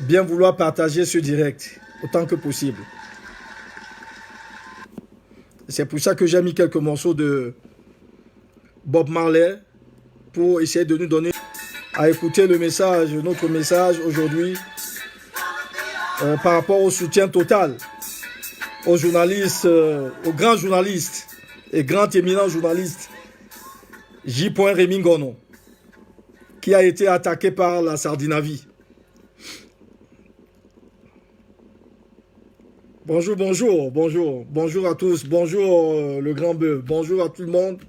bien vouloir partager ce direct autant que possible. C'est pour ça que j'ai mis quelques morceaux de Bob Marley pour essayer de nous donner à écouter le message, notre message aujourd'hui par rapport au soutien total aux journalistes, aux grands journalistes et grands éminents journalistes J. Rémy Ngono, qui a été attaqué par la Sardinavie. Bonjour, bonjour, bonjour, bonjour à tous, bonjour le grand bœuf, bonjour à tout le monde.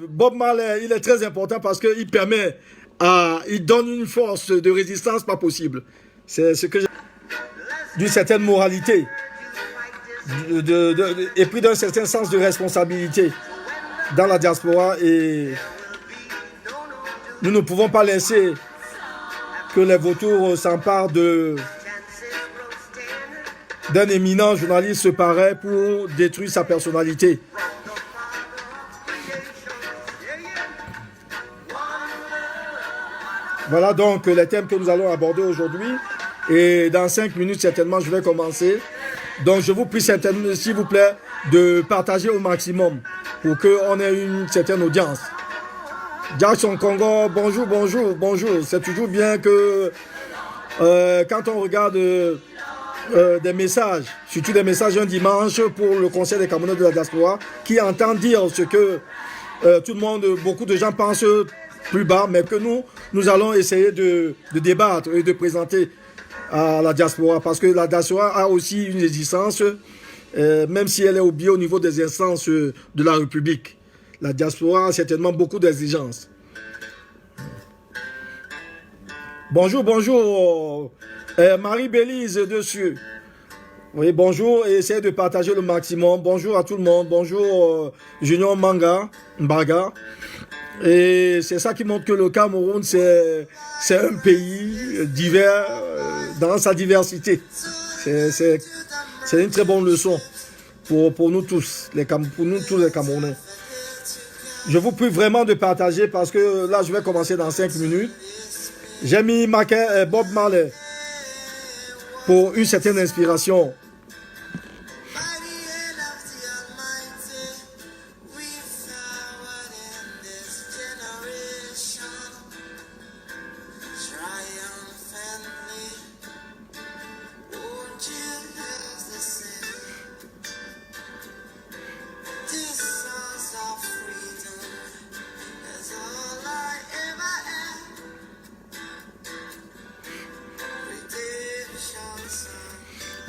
Bob Marley, il est très important parce qu'il permet il donne une force de résistance pas possible. C'est ce que j'ai d'une certaine moralité et puis d'un certain sens de responsabilité dans la diaspora, et nous ne pouvons pas laisser que les vautours s'emparent d'un éminent journaliste pareil pour détruire sa personnalité. Voilà donc les thèmes que nous allons aborder aujourd'hui. Et dans 5 minutes, certainement, je vais commencer. Donc, je vous prie certainement, s'il vous plaît, de partager au maximum pour qu'on ait une certaine audience. Jackson Congo, bonjour, bonjour, bonjour. C'est toujours bien que quand on regarde des messages, surtout des messages un dimanche pour le Conseil des Camerounais de la diaspora, qui entend dire ce que tout le monde, beaucoup de gens pensent plus bas, mais que nous allons essayer de débattre et de présenter à la diaspora, parce que la diaspora a aussi une existence, même si elle est oubliée au niveau des instances de la République. La diaspora a certainement beaucoup d'exigences. Bonjour, bonjour, Marie-Bélise dessus. Oui, bonjour, et essayez de partager le maximum. Bonjour à tout le monde, bonjour Junior Mbaga. Et c'est ça qui montre que le Cameroun, c'est un pays divers dans sa diversité. C'est une très bonne leçon pour nous tous, pour nous tous les Camerounais. Je vous prie vraiment de partager parce que là, je vais commencer dans 5 minutes. J'ai mis Bob Marley pour une certaine inspiration.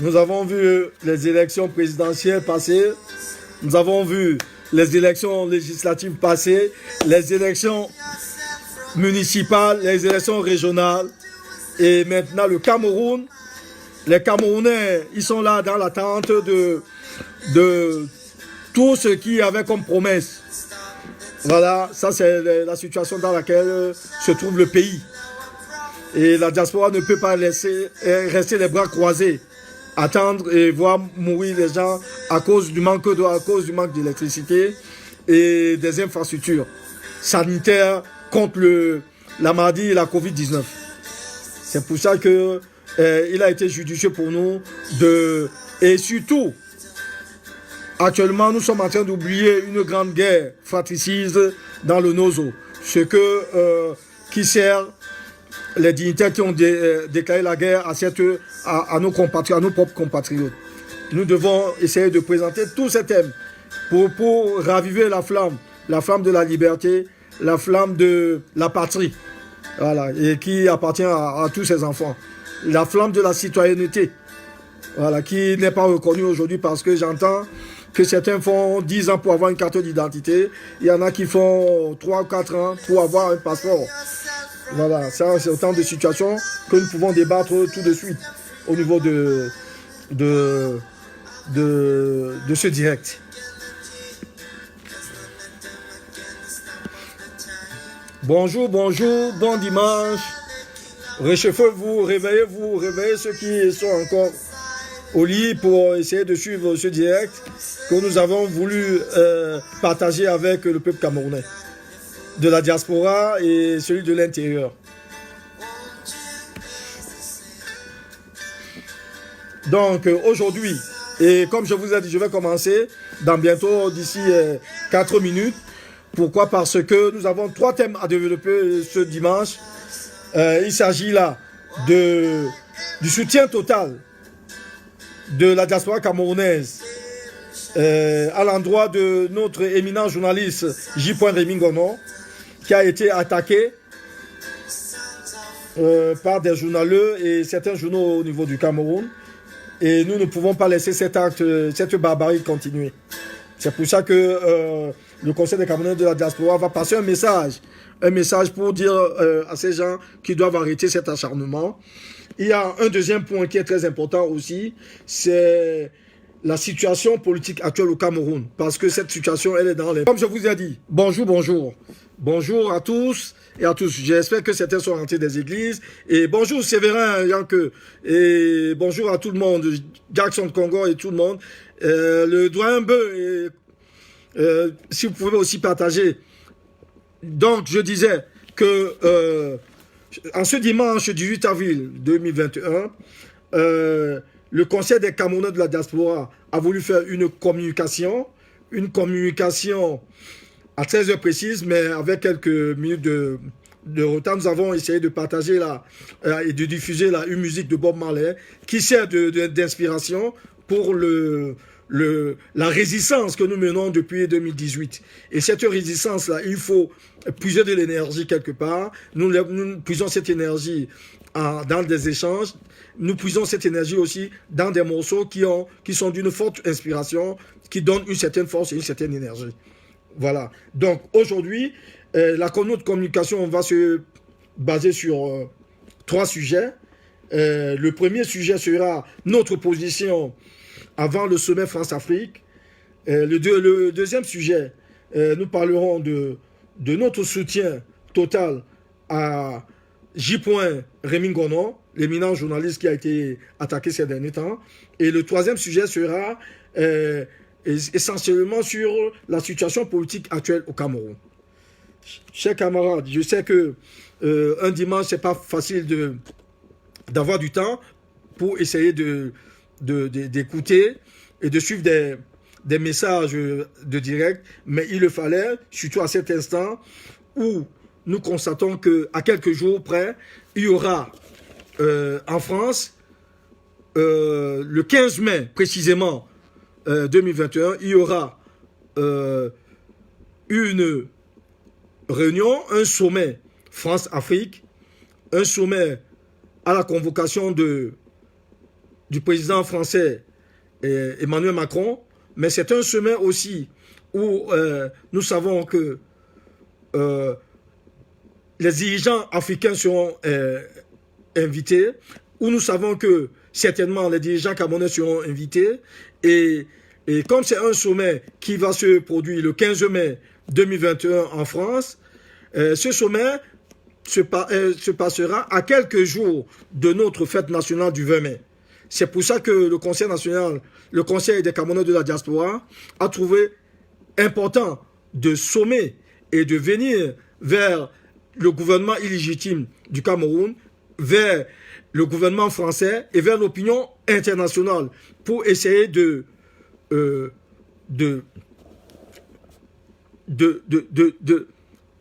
Nous avons vu les élections présidentielles passer, nous avons vu les élections législatives passer, les élections municipales, les élections régionales, et maintenant le Cameroun. Les Camerounais, ils sont là dans l'attente de tout ce qui avait comme promesse. Voilà, ça c'est la situation dans laquelle se trouve le pays. Et la diaspora ne peut pas rester les bras croisés, attendre et voir mourir les gens à cause du manque d'électricité et des infrastructures sanitaires contre la maladie et la Covid-19. C'est pour ça que il a été judicieux pour nous et surtout, actuellement, nous sommes en train d'oublier une grande guerre fratricide dans le Nozo, qui sert les dignitaires qui ont déclaré la guerre à nos compatriotes, à nos propres compatriotes. Nous devons essayer de présenter tous ces thèmes pour raviver la flamme de la liberté, la flamme de la patrie, voilà, et qui appartient à tous ces enfants. La flamme de la citoyenneté, voilà, qui n'est pas reconnue aujourd'hui parce que j'entends que certains font 10 ans pour avoir une carte d'identité, il y en a qui font 3 ou 4 ans pour avoir un passeport. Voilà, ça c'est autant de situations que nous pouvons débattre tout de suite au niveau de ce direct. Bonjour, bonjour, bon dimanche. Réchauffez-vous, réveillez ceux qui sont encore au lit pour essayer de suivre ce direct que nous avons voulu partager avec le peuple camerounais, de la diaspora et celui de l'intérieur. Donc aujourd'hui, et comme je vous ai dit, je vais commencer dans bientôt d'ici 4 minutes. Pourquoi? Parce que nous avons 3 thèmes à développer ce dimanche. Il s'agit là du soutien total de la diaspora camerounaise à l'endroit de notre éminent journaliste J. Rémy Ngono, qui a été attaqué par des journaleux et certains journaux au niveau du Cameroun. Et nous ne pouvons pas laisser cet acte, cette barbarie continuer. C'est pour ça que le Conseil des Camerounais de la diaspora va passer un message pour dire à ces gens qui doivent arrêter cet acharnement. Il y a un deuxième point qui est très important aussi, c'est la situation politique actuelle au Cameroun. Parce que cette situation, elle est dans les... Comme je vous ai dit, bonjour. Bonjour à tous et à tous. J'espère que certains sont rentrés des églises. Et bonjour Séverin Yanke. Et bonjour à tout le monde. Jackson Congo et tout le monde. Le doyen Beu, si vous pouvez aussi partager. Donc, je disais que en ce dimanche 18 avril 2021, le Conseil des Camerounais de la diaspora a voulu faire une communication à 13 heures précises, mais avec quelques minutes de retard. Nous avons essayé de partager et de diffuser une musique de Bob Marley qui sert d'inspiration pour la résistance que nous menons depuis 2018. Et cette résistance-là, il faut puiser de l'énergie quelque part. Nous puisons cette énergie dans des échanges. Nous puisons cette énergie aussi dans des morceaux qui sont d'une forte inspiration, qui donnent une certaine force et une certaine énergie. Voilà. Donc aujourd'hui, notre communication va se baser sur 3 sujets. Le premier sujet sera notre position avant le sommet France-Afrique. Le deuxième sujet, nous parlerons de notre soutien total à J. Rémy Ngono, l'éminent journaliste qui a été attaqué ces derniers temps. Et le troisième sujet sera essentiellement sur la situation politique actuelle au Cameroun. Chers camarades, je sais que un dimanche, c'est pas facile d'avoir du temps pour essayer d'écouter et de suivre des messages de direct, mais il le fallait, surtout à cet instant où nous constatons qu'à quelques jours près, il y aura en France, le 15 mai précisément 2021, il y aura une réunion, un sommet France-Afrique, un sommet à la convocation du président français Emmanuel Macron, mais c'est un sommet aussi où nous savons que les dirigeants africains seront invités, où nous savons que certainement les dirigeants camerounais seront invités, et comme c'est un sommet qui va se produire le 15 mai 2021 en France, ce sommet se passera à quelques jours de notre fête nationale du 20 mai. C'est pour ça que le Conseil national, le Conseil des Camerounais de la diaspora, a trouvé important de sommer et de venir vers le gouvernement illégitime du Cameroun, vers le gouvernement français et vers l'opinion internationale pour essayer de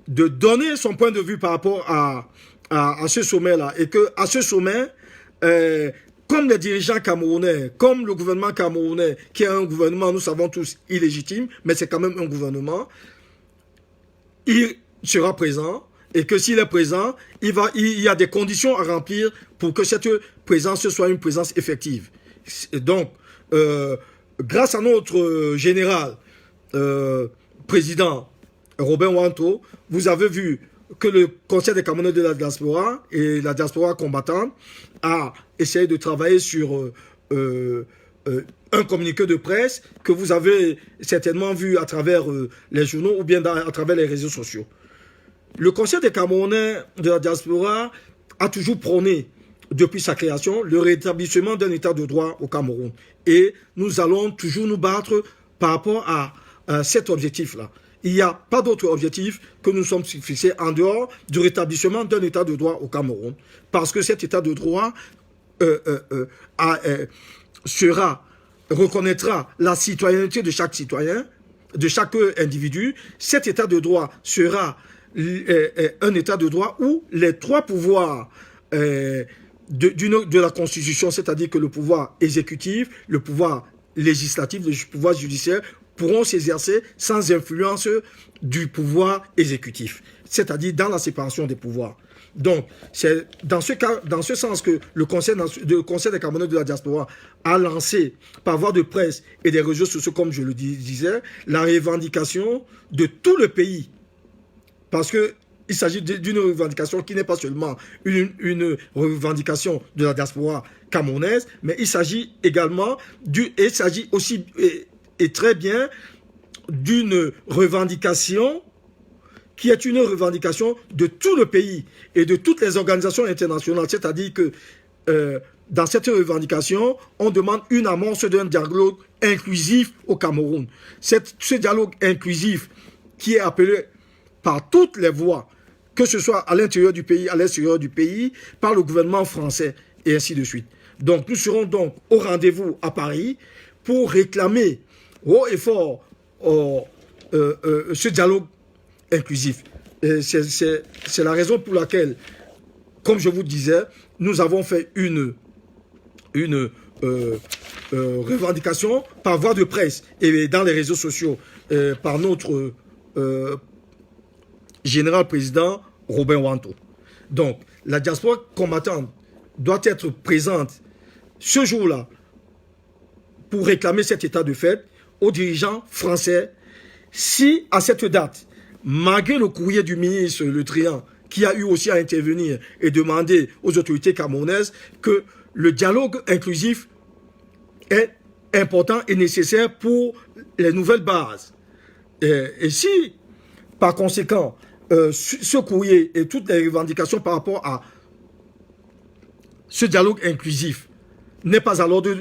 donner son point de vue par rapport à ce sommet-là. Et qu'à ce sommet, comme les dirigeants camerounais, comme le gouvernement camerounais, qui est un gouvernement, nous savons tous, illégitime, mais c'est quand même un gouvernement, il sera présent, et que s'il est présent, il y a des conditions à remplir pour que cette présence soit une présence effective. Et donc, grâce à notre général, président Robin Wanto, vous avez vu que le Conseil des Camerounais de la diaspora et la diaspora combattante a essayé de travailler sur un communiqué de presse que vous avez certainement vu à travers les journaux ou bien à travers les réseaux sociaux. Le Conseil des Camerounais de la diaspora a toujours prôné, depuis sa création, le rétablissement d'un état de droit au Cameroun. Et nous allons toujours nous battre par rapport à cet objectif-là. Il n'y a pas d'autre objectif que nous sommes fixés en dehors du rétablissement d'un état de droit au Cameroun. Parce que cet état de droit reconnaîtra la citoyenneté de chaque citoyen, de chaque individu. Cet état de droit sera un état de droit où les trois pouvoirs de la Constitution, c'est-à-dire que le pouvoir exécutif, le pouvoir législatif, le pouvoir judiciaire, pourront s'exercer sans influence du pouvoir exécutif, c'est-à-dire dans la séparation des pouvoirs. Donc, c'est dans ce sens que le Conseil des Camerounais de la diaspora a lancé, par voie de presse et des réseaux sociaux, comme je le disais, la revendication de tout le pays. Parce qu'il s'agit d'une revendication qui n'est pas seulement une revendication de la diaspora camerounaise, mais il s'agit également, il s'agit aussi, et très bien, d'une revendication qui est une revendication de tout le pays et de toutes les organisations internationales. C'est-à-dire que dans cette revendication, on demande une amorce d'un dialogue inclusif au Cameroun. Ce dialogue inclusif qui est appelé par toutes les voies, que ce soit à l'intérieur du pays, à l'extérieur du pays, par le gouvernement français, et ainsi de suite. Donc nous serons donc au rendez-vous à Paris pour réclamer haut et fort ce dialogue inclusif. C'est la raison pour laquelle, comme je vous disais, nous avons fait une revendication par voie de presse et dans les réseaux sociaux par notre général président Robin Wanto. Donc, la diaspora combattante doit être présente ce jour-là pour réclamer cet état de fait aux dirigeants français. Si à cette date, malgré le courrier du ministre Le Drian, qui a eu aussi à intervenir et demander aux autorités camerounaises que le dialogue inclusif est important et nécessaire pour les nouvelles bases. Et si, par conséquent, ce courrier et toutes les revendications par rapport à ce dialogue inclusif n'est pas à l'ordre,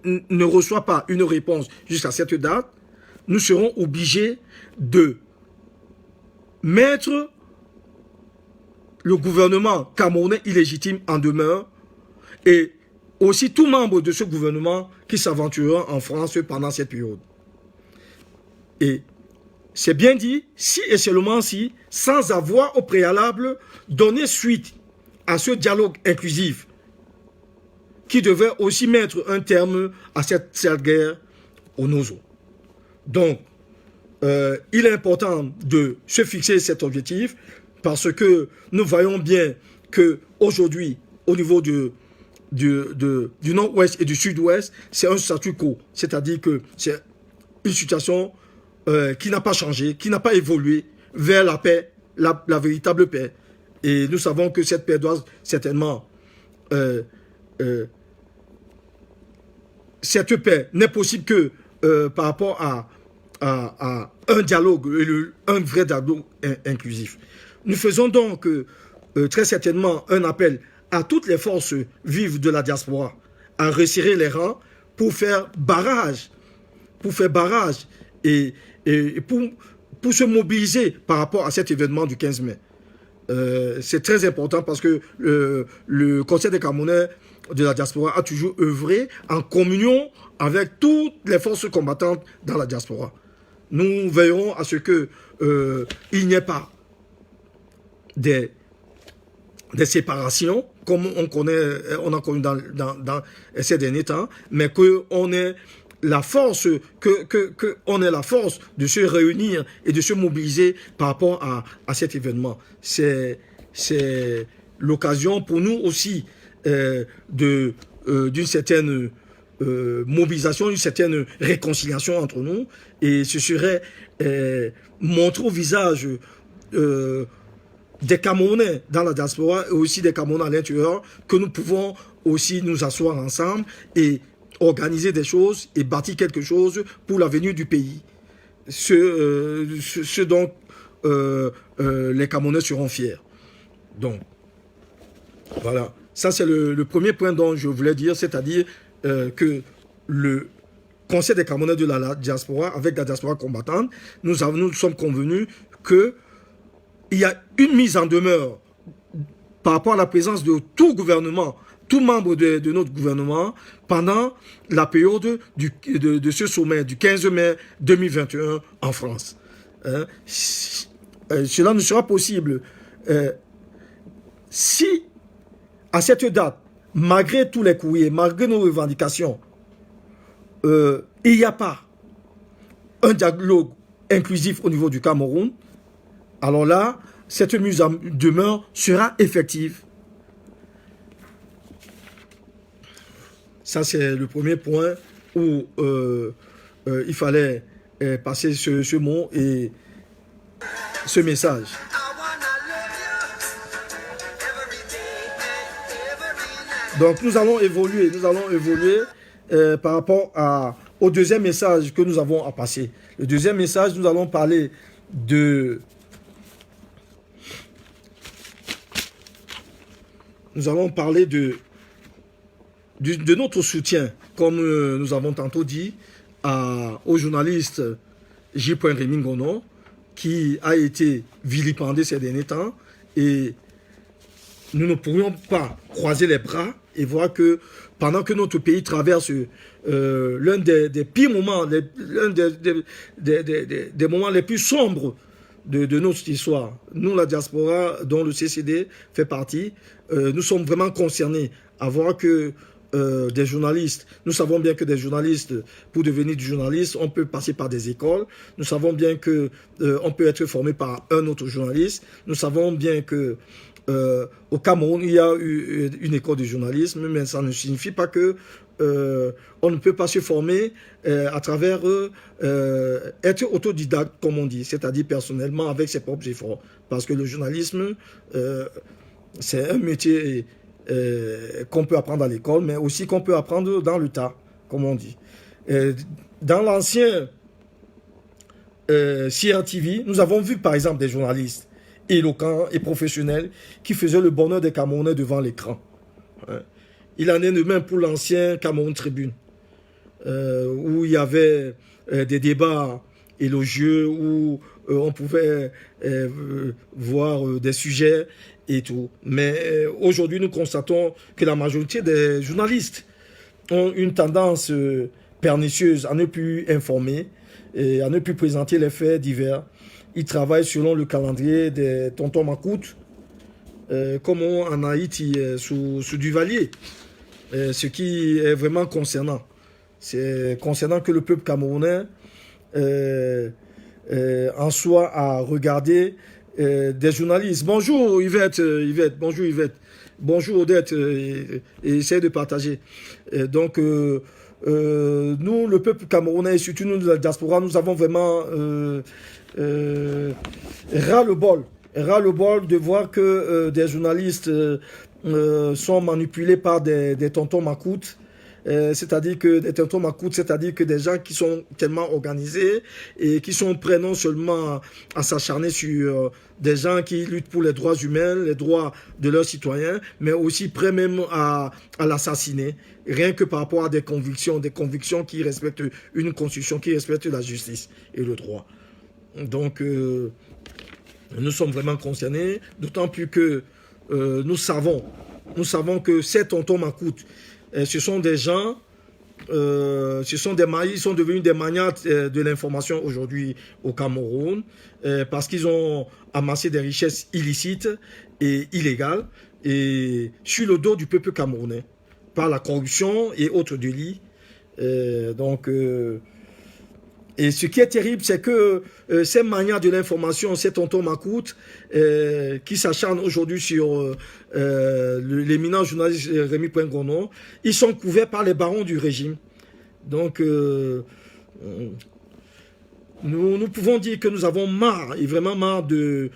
ne reçoit pas une réponse jusqu'à cette date, nous serons obligés de mettre le gouvernement camerounais illégitime en demeure et aussi tout membre de ce gouvernement qui s'aventurera en France pendant cette période. Et c'est bien dit, si et seulement si, sans avoir au préalable donné suite à ce dialogue inclusif qui devait aussi mettre un terme à cette guerre au Nozo. Donc, il est important de se fixer cet objectif parce que nous voyons bien qu'aujourd'hui, au niveau du nord-ouest et du sud-ouest, c'est un statu quo. C'est-à-dire que c'est une situation qui n'a pas changé, qui n'a pas évolué vers la paix, la véritable paix. Et nous savons que cette paix doit certainement... cette paix n'est possible que par rapport à un dialogue, un vrai dialogue inclusif. Nous faisons donc très certainement un appel à toutes les forces vives de la diaspora à resserrer les rangs pour faire barrage et pour se mobiliser par rapport à cet événement du 15 mai. C'est très important parce que le Conseil des Camerounais de la diaspora a toujours œuvré en communion avec toutes les forces combattantes dans la diaspora. Nous veillerons à ce que il n'y ait pas des séparations comme on a connu dans ces derniers temps, mais qu'on ait la force, qu'on ait la force de se réunir et de se mobiliser par rapport à cet événement. C'est l'occasion pour nous aussi d'une certaine mobilisation, d'une certaine réconciliation entre nous, et ce serait montrer au visage des Camerounais dans la diaspora et aussi des Camerounais à l'intérieur que nous pouvons aussi nous asseoir ensemble et organiser des choses et bâtir quelque chose pour l'avenir du pays. Ce dont les Camerounais seront fiers. Donc, voilà. Ça, c'est le premier point dont je voulais dire, c'est-à-dire que le Conseil des Camerounais de la diaspora, avec la diaspora combattante, nous sommes convenus qu'il y a une mise en demeure par rapport à la présence de tout gouvernement, tout membre de notre gouvernement pendant la période de ce sommet du 15 mai 2021 en France. Cela ne sera possible si, à cette date, malgré tous les courriers, malgré nos revendications, il n'y a pas un dialogue inclusif au niveau du Cameroun, alors là, cette mise en demeure sera effective. Ça, c'est le premier point où il fallait passer ce mot et ce message. Donc, nous allons évoluer par rapport au deuxième message que nous avons à passer. Le deuxième message, nous allons parler de notre soutien, comme nous avons tantôt dit, au journaliste J. Rémy Ngono, qui a été vilipendé ces derniers temps, et nous ne pourrions pas croiser les bras et voir que pendant que notre pays traverse l'un des pires moments, l'un des moments les plus sombres de notre histoire, nous, la diaspora, dont le CCD fait partie, nous sommes vraiment concernés à voir que des journalistes, nous savons bien que des journalistes, pour devenir du journaliste, on peut passer par des écoles. Nous savons bien que on peut être formé par un autre journaliste. Nous savons bien que au Cameroun, il y a eu une école de journalisme, mais ça ne signifie pas que on ne peut pas se former à travers être autodidacte, comme on dit, c'est-à-dire personnellement avec ses propres efforts. Parce que le journalisme, c'est un métier qu'on peut apprendre à l'école, mais aussi qu'on peut apprendre dans le tas, comme on dit. Dans l'ancien CRTV, nous avons vu par exemple des journalistes éloquents et professionnels qui faisaient le bonheur des Camerounais devant l'écran. Il en est de même pour l'ancien Cameroun Tribune, où il y avait des débats élogieux, où on pouvait voir des sujets et tout. Mais aujourd'hui, nous constatons que la majorité des journalistes ont une tendance pernicieuse à ne plus informer et à ne plus présenter les faits divers. Ils travaillent selon le calendrier des tontons Macoute, comme en Haïti, sous Duvalier. Ce qui est vraiment concernant. C'est concernant que le peuple camerounais en soit à regarder des journalistes. Bonjour Yvette, bonjour Yvette, bonjour Odette, et essayez de partager. Donc, nous, le peuple camerounais, et surtout nous de la diaspora, nous avons vraiment ras-le-bol de voir que des journalistes sont manipulés par des tontons macoutes. C'est-à-dire que des tontons macoutes, c'est-à-dire que des gens qui sont tellement organisés et qui sont prêts non seulement à s'acharner sur des gens qui luttent pour les droits humains, les droits de leurs citoyens, mais aussi prêts même à l'assassiner, rien que par rapport à des convictions qui respectent une constitution, qui respectent la justice et le droit. Donc, nous sommes vraiment concernés, d'autant plus que nous savons que ces tontons macoutes, ce sont des gens, ils sont devenus des magnats de l'information aujourd'hui au Cameroun, parce qu'ils ont amassé des richesses illicites et illégales et sur le dos du peuple camerounais, par la corruption et autres délits. Et ce qui est terrible, c'est que ces magnats de l'information, ces tontons macoutes, qui s'acharnent aujourd'hui sur l'éminent journaliste Rémy Ngono, ils sont couverts par les barons du régime. Donc, nous pouvons dire que nous avons marre, et vraiment marre de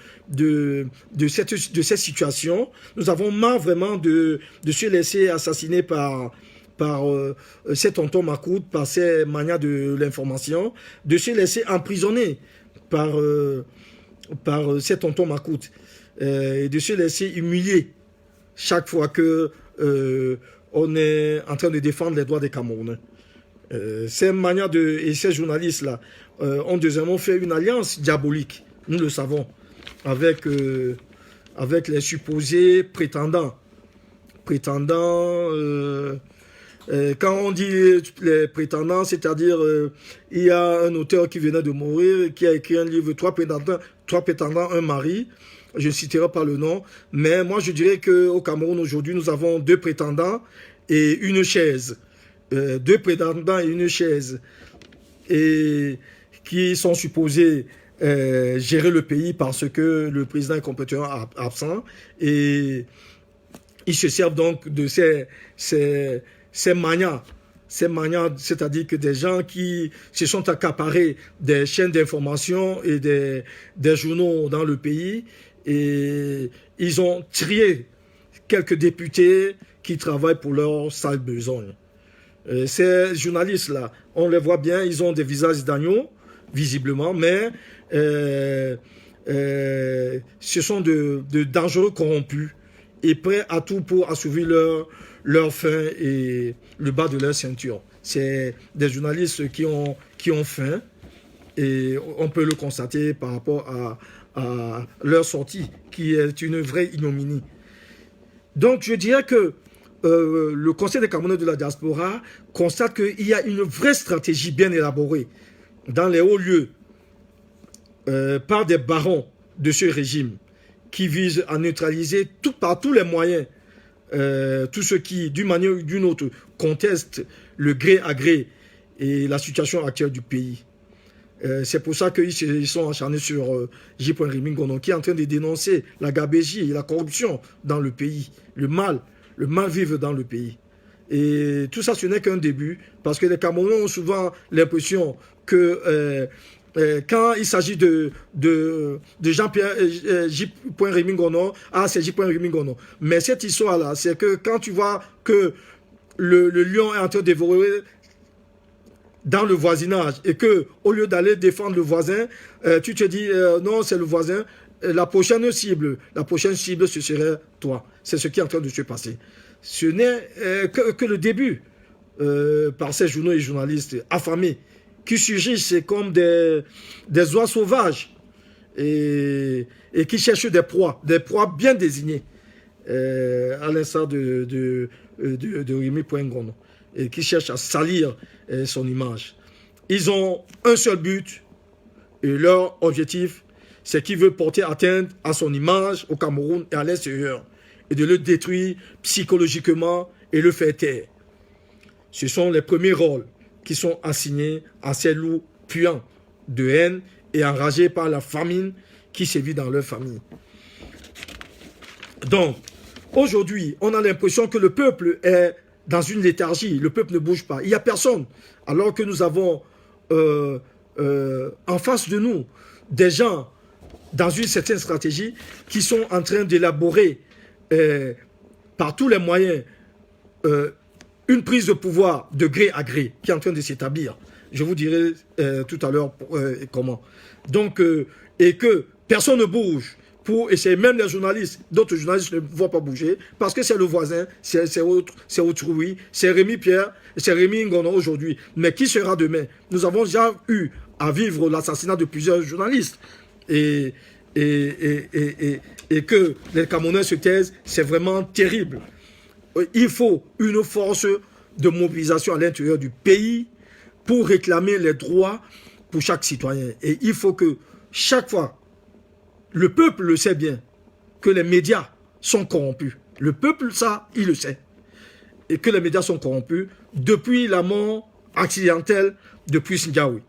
cette situation. Nous avons marre vraiment de se laisser assassiner par ces tontons macoutes, par ces magnats de l'information, de se laisser emprisonner par ces tontons macoutes, et de se laisser humilier chaque fois que on est en train de défendre les droits des Camerounais. Ces magnats et ces journalistes-là ont deuxièmement fait une alliance diabolique, nous le savons, avec les supposés prétendants prétendants. Quand on dit les prétendants, c'est-à-dire il y a un auteur qui venait de mourir, qui a écrit un livre, trois prétendants, un mari. Je ne citerai pas le nom, mais moi je dirais qu'au Cameroun aujourd'hui, nous avons deux prétendants et une chaise. Deux prétendants et une chaise. Et qui sont supposés gérer le pays parce que le président est complètement absent. Et ils se servent donc de ces manias, c'est-à-dire que des gens qui se sont accaparés des chaînes d'information et des journaux dans le pays, et ils ont trié quelques députés qui travaillent pour leur sale besogne. Ces journalistes-là, on les voit bien, ils ont des visages d'agneaux, visiblement, mais ce sont de dangereux corrompus et prêts à tout pour assouvir leur faim et le bas de leur ceinture. C'est des journalistes qui ont faim, et on peut le constater par rapport à leur sortie, qui est une vraie ignominie. Donc je dirais que le Conseil des Camerounais de la diaspora constate qu'il y a une vraie stratégie bien élaborée dans les hauts lieux par des barons de ce régime qui visent à neutraliser par tous les moyens tous ceux qui, d'une manière ou d'une autre, contestent le gré à gré et la situation actuelle du pays. C'est pour ça qu'ils sont acharnés sur J. Rémy Ngonon, qui est en train de dénoncer la gabegie et la corruption dans le pays, le mal vivre dans le pays. Et tout ça, ce n'est qu'un début, parce que les Camerounais ont souvent l'impression que quand il s'agit de Jean-Pierre J. Rémy Ngonon, c'est J. Rémy Ngonon. Mais cette histoire-là, c'est que quand tu vois que le lion est en train de dévorer dans le voisinage, et que au lieu d'aller défendre le voisin, tu te dis non, c'est le voisin, la prochaine cible, ce serait toi. C'est ce qui est en train de se passer. Ce n'est que le début par ces journaux et journalistes affamés qui surgissent comme des oies sauvages et qui cherchent des proies bien désignées, à l'instar de Rémy Ngonon, et qui cherchent à salir son image. Ils ont un seul but, et leur objectif, c'est qu'ils veulent porter atteinte à son image au Cameroun et à l'extérieur, et de le détruire psychologiquement et le faire taire. Ce sont les premiers rôles qui sont assignés à ces loups puants de haine et enragés par la famine qui sévit dans leur famille. Donc, aujourd'hui, on a l'impression que le peuple est dans une léthargie, le peuple ne bouge pas. Il n'y a personne. Alors que nous avons en face de nous des gens dans une certaine stratégie qui sont en train d'élaborer par tous les moyens une prise de pouvoir de gré à gré qui est en train de s'établir. Je vous dirai tout à l'heure comment. Donc, et que personne ne bouge pour essayer, même les journalistes, d'autres journalistes ne vont pas bouger, parce que c'est le voisin, c'est autrui, c'est Rémy Pierre, c'est Rémy Ngonon aujourd'hui. Mais qui sera demain? Nous avons déjà eu à vivre l'assassinat de plusieurs journalistes. Et que les Camerounais se taisent, c'est vraiment terrible. Il faut une force de mobilisation à l'intérieur du pays pour réclamer les droits pour chaque citoyen. Et il faut que chaque fois, le peuple le sait bien, que les médias sont corrompus. Le peuple, ça, il le sait. Et que les médias sont corrompus depuis la mort accidentelle de Puss Ndiaoui.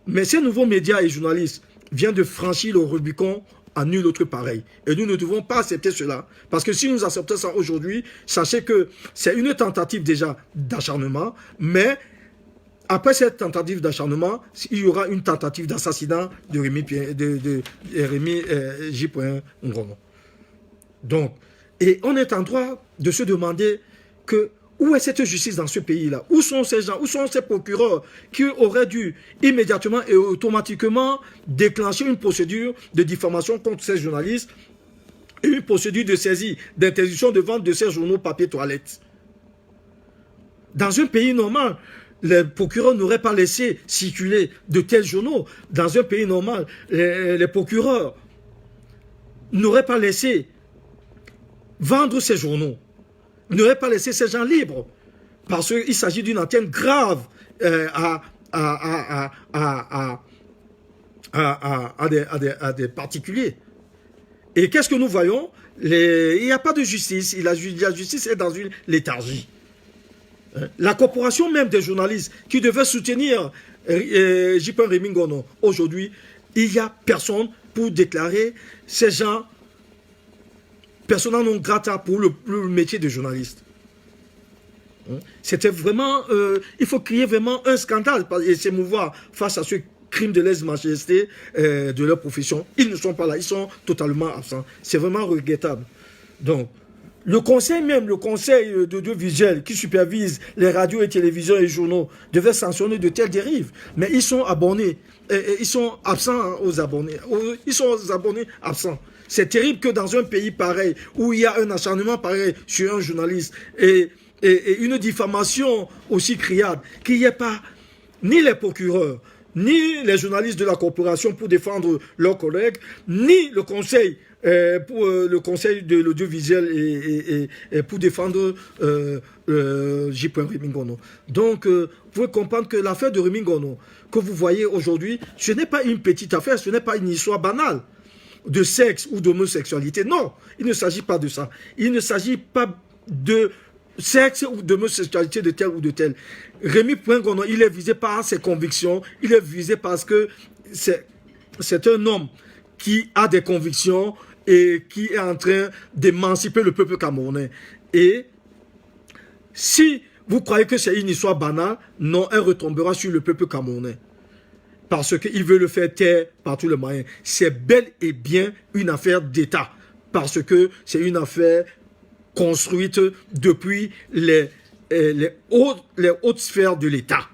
Mais ces nouveaux médias et journalistes viennent de franchir le Rubicon à nul autre pareil. Et nous ne devons pas accepter cela. Parce que si nous acceptons ça aujourd'hui, sachez que c'est une tentative déjà d'acharnement, mais après cette tentative d'acharnement, il y aura une tentative d'assassinat de Rémy J. Ngonon. Donc, et on est en droit de se demander que où est cette justice dans ce pays-là? Où sont ces gens? Où sont ces procureurs qui auraient dû immédiatement et automatiquement déclencher une procédure de diffamation contre ces journalistes et une procédure de saisie, d'interdiction de vente de ces journaux papier toilette? Dans un pays normal, les procureurs n'auraient pas laissé circuler de tels journaux. Dans un pays normal, les procureurs n'auraient pas laissé vendre ces journaux. Il n'aurait pas laissé ces gens libres. Parce qu'il s'agit d'une atteinte grave à des particuliers. Et qu'est-ce que nous voyons? Il n'y a pas de justice. La justice est dans une léthargie. La corporation même des journalistes qui devait soutenir J.P. Rémy Ngono, aujourd'hui, il n'y a personne pour déclarer ces gens persona non grata pour le métier de journaliste. C'était vraiment, il faut crier vraiment un scandale et s'émouvoir face à ce crime de lèse-majesté de leur profession. Ils ne sont pas là, ils sont totalement absents. C'est vraiment regrettable. Donc, le conseil d'audiovisuel qui supervise les radios et télévisions et journaux devait sanctionner de telles dérives. Mais ils sont abonnés, ils sont absents aux abonnés. Ils sont aux abonnés absents. C'est terrible que dans un pays pareil, où il y a un acharnement pareil sur un journaliste et une diffamation aussi criarde, qu'il n'y ait pas ni les procureurs, ni les journalistes de la corporation pour défendre leurs collègues, ni le conseil de l'audiovisuel et pour défendre J.P. Rémy Ngono. Donc, vous pouvez comprendre que l'affaire de Rémy Ngono, que vous voyez aujourd'hui, ce n'est pas une petite affaire, ce n'est pas une histoire banale de sexe ou d'homosexualité. Non, il ne s'agit pas de ça. Il ne s'agit pas de sexe ou d'homosexualité de tel ou de tel. Rémy Ngono, il est visé par ses convictions, il est visé parce que c'est un homme qui a des convictions et qui est en train d'émanciper le peuple camerounais. Et si vous croyez que c'est une histoire banale, non, elle retombera sur le peuple camerounais. Parce qu'il veut le faire taire par tous les moyens. C'est bel et bien une affaire d'État. Parce que c'est une affaire construite depuis les hautes sphères de l'État.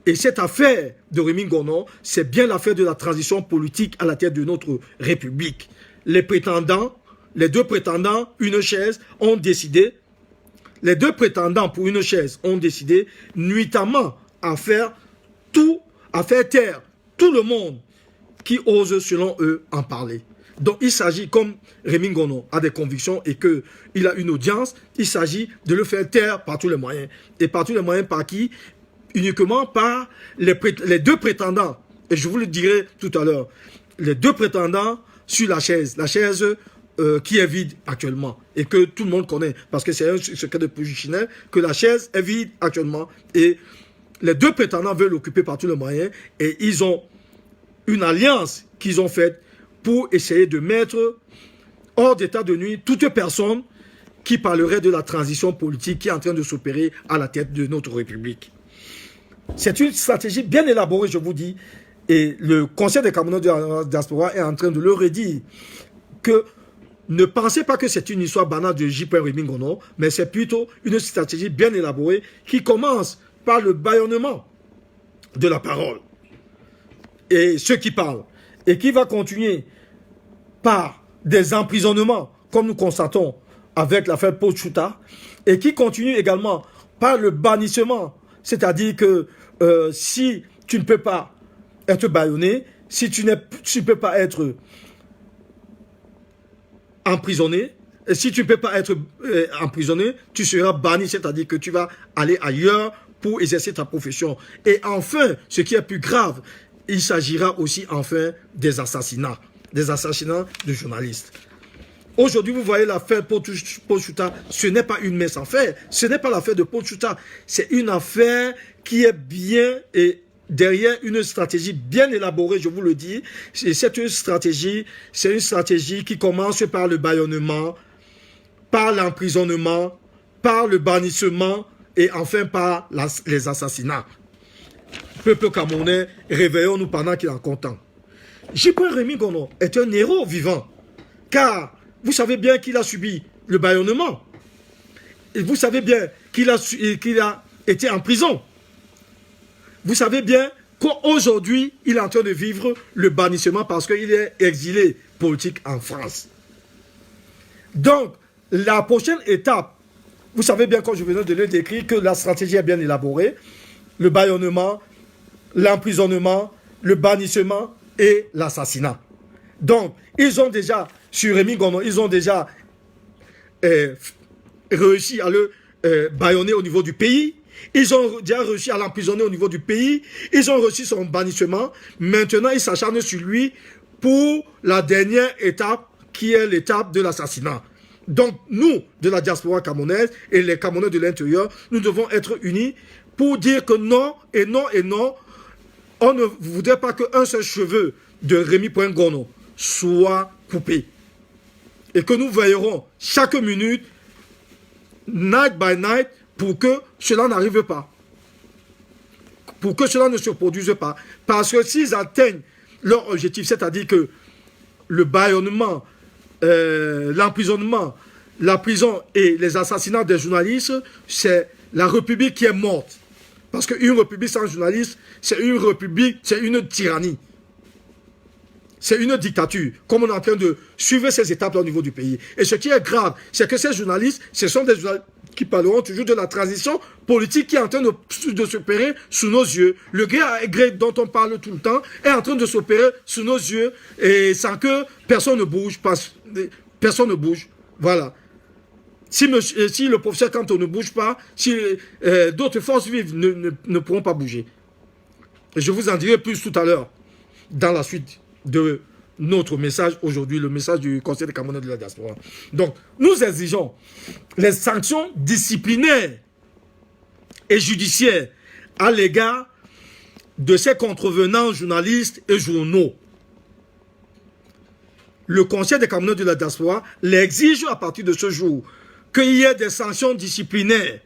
Et cette affaire de Rémy Ngono, c'est bien l'affaire de la transition politique à la tête de notre République. Les deux prétendants, une chaise, ont décidé, les deux prétendants pour une chaise ont décidé nuitamment à faire taire tout le monde qui ose, selon eux, en parler. Donc, il s'agit, comme Rémy Ngono a des convictions et qu'il a une audience, il s'agit de le faire taire par tous les moyens. Et par tous les moyens, par qui? Uniquement par les deux prétendants. Et je vous le dirai tout à l'heure. Les deux prétendants sur la chaise qui est vide actuellement et que tout le monde connaît parce que c'est un secret de polichinelle que la chaise est vide actuellement et les deux prétendants veulent l'occuper par tous les moyens et ils ont une alliance qu'ils ont faite pour essayer de mettre hors d'état de nuit toute personne qui parlerait de la transition politique qui est en train de s'opérer à la tête de notre République. C'est une stratégie bien élaborée, je vous dis, et le Conseil des Camerounais de la diaspora est en train de le redire que ne pensez pas que c'est une histoire banale de J.P. Rémy Ngono, mais c'est plutôt une stratégie bien élaborée qui commence par le bâillonnement de la parole et ceux qui parlent, et qui va continuer par des emprisonnements, comme nous constatons avec l'affaire Pochuta, et qui continue également par le bannissement, c'est-à-dire que si tu ne peux pas être bâillonné, si tu ne peux pas être emprisonné, et si tu ne peux pas être emprisonné, tu seras banni, c'est-à-dire que tu vas aller ailleurs pour exercer ta profession. Et enfin, ce qui est plus grave, il s'agira aussi enfin des assassinats de journalistes. Aujourd'hui, vous voyez l'affaire Pochuta, ce n'est pas une mince affaire, ce n'est pas l'affaire de Pochuta, c'est une affaire qui est bien et derrière une stratégie bien élaborée, je vous le dis. C'est une stratégie qui commence par le bâillonnement, par l'emprisonnement, par le bannissement et enfin par les assassinats. Peuple camerounais, réveillons-nous pendant qu'il est encore temps. J.P. Rémy Ngono est un héros vivant, car vous savez bien qu'il a subi le bâillonnement. Et vous savez bien qu'il a été en prison. Vous savez bien qu'aujourd'hui, il est en train de vivre le bannissement parce qu'il est exilé politique en France. Donc, la prochaine étape, vous savez bien, comme je venais de le décrire, que la stratégie est bien élaborée. Le bâillonnement, l'emprisonnement, le bannissement et l'assassinat. Donc, ils ont déjà, sur Rémy Ngono, ils ont déjà réussi à le bâillonner au niveau du pays. Ils ont déjà réussi à l'emprisonner au niveau du pays. Ils ont reçu son bannissement. Maintenant, ils s'acharnent sur lui pour la dernière étape, qui est l'étape de l'assassinat. Donc, nous, de la diaspora camerounaise et les Camerounais de l'intérieur, nous devons être unis pour dire que non, et non, et non, on ne voudrait pas qu'un seul cheveu de Rémy Poingono soit coupé. Et que nous veillerons chaque minute, night by night, pour que cela n'arrive pas. Pour que cela ne se produise pas. Parce que s'ils atteignent leur objectif, c'est-à-dire que le bâillonnement, l'emprisonnement, la prison et les assassinats des journalistes, c'est la République qui est morte. Parce qu'une République sans journalistes, c'est une République, c'est une tyrannie. C'est une dictature, comme on est en train de suivre ces étapes-là au niveau du pays. Et ce qui est grave, c'est que ces journalistes, ce sont des journalistes qui parleront toujours de la transition politique qui est en train de s'opérer sous nos yeux. Le gré dont on parle tout le temps est en train de s'opérer sous nos yeux et sans que personne ne bouge. Personne ne bouge. Voilà. Si le professeur Kanto ne bouge pas, si d'autres forces vives ne pourront pas bouger. Et je vous en dirai plus tout à l'heure, dans la suite de notre message aujourd'hui, le message du Conseil des Camerounais de la diaspora. Donc, nous exigeons les sanctions disciplinaires et judiciaires à l'égard de ces contrevenants journalistes et journaux. Le Conseil des Camerounais de la diaspora l'exige à partir de ce jour qu'il y ait des sanctions disciplinaires,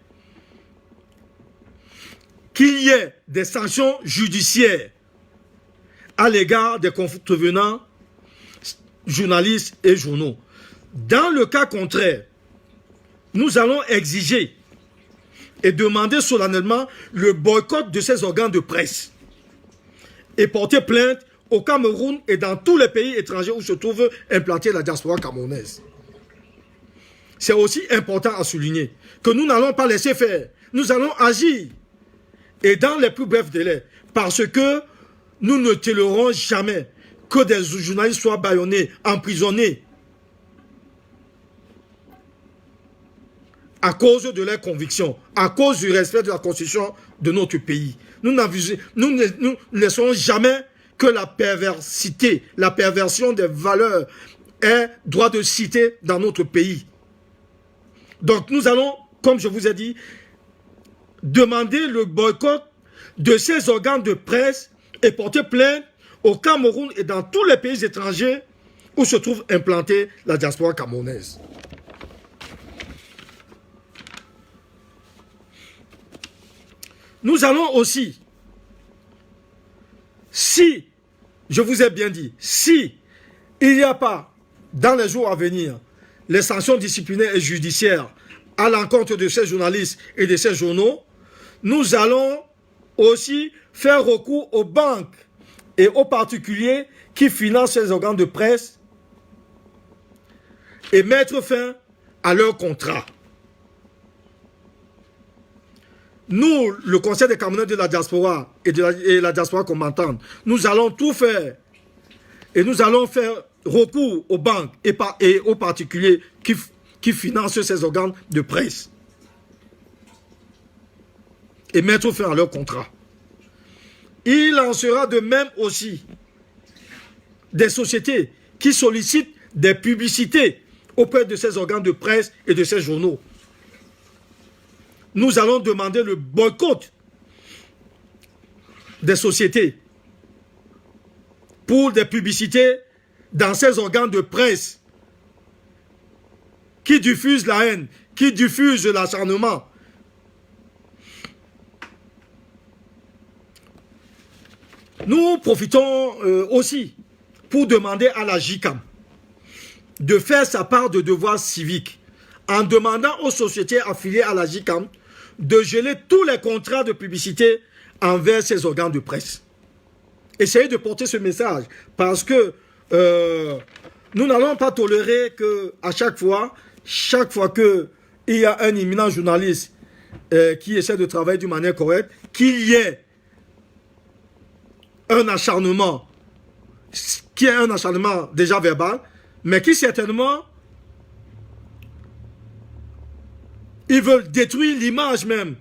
qu'il y ait des sanctions judiciaires à l'égard des contrevenants journalistes et journaux. Dans le cas contraire, nous allons exiger et demander solennellement le boycott de ces organes de presse et porter plainte au Cameroun et dans tous les pays étrangers où se trouve implantée la diaspora camerounaise. C'est aussi important à souligner que nous n'allons pas laisser faire. Nous allons agir et dans les plus brefs délais parce que nous ne tolérerons jamais que des journalistes soient bâillonnés, emprisonnés à cause de leurs convictions, à cause du respect de la constitution de notre pays. Nous ne laisserons jamais que la perversité, la perversion des valeurs ait droit de cité dans notre pays. Donc nous allons, comme je vous ai dit, demander le boycott de ces organes de presse et porter plainte au Cameroun et dans tous les pays étrangers où se trouve implantée la diaspora camerounaise. Nous allons aussi, si, je vous ai bien dit, si il n'y a pas, dans les jours à venir, les sanctions disciplinaires et judiciaires à l'encontre de ces journalistes et de ces journaux, nous allons aussi faire recours aux banques et aux particuliers qui financent ces organes de presse et mettre fin à leurs contrats. Nous, le Conseil des Camerounais de la diaspora et la diaspora combattante, nous allons tout faire et nous allons faire recours aux banques et aux particuliers qui financent ces organes de presse et mettre fin à leurs contrats. Il en sera de même aussi des sociétés qui sollicitent des publicités auprès de ces organes de presse et de ces journaux. Nous allons demander le boycott des sociétés pour des publicités dans ces organes de presse qui diffusent la haine, qui diffusent l'acharnement. Nous profitons aussi pour demander à la JICAM de faire sa part de devoir civique en demandant aux sociétés affiliées à la JICAM de geler tous les contrats de publicité envers ces organes de presse. Essayez de porter ce message parce que nous n'allons pas tolérer que à chaque fois qu'il y a un éminent journaliste qui essaie de travailler d'une manière correcte, qu'il y ait un acharnement, qui est un acharnement déjà verbal, mais qui certainement Ils veulent détruire l'image même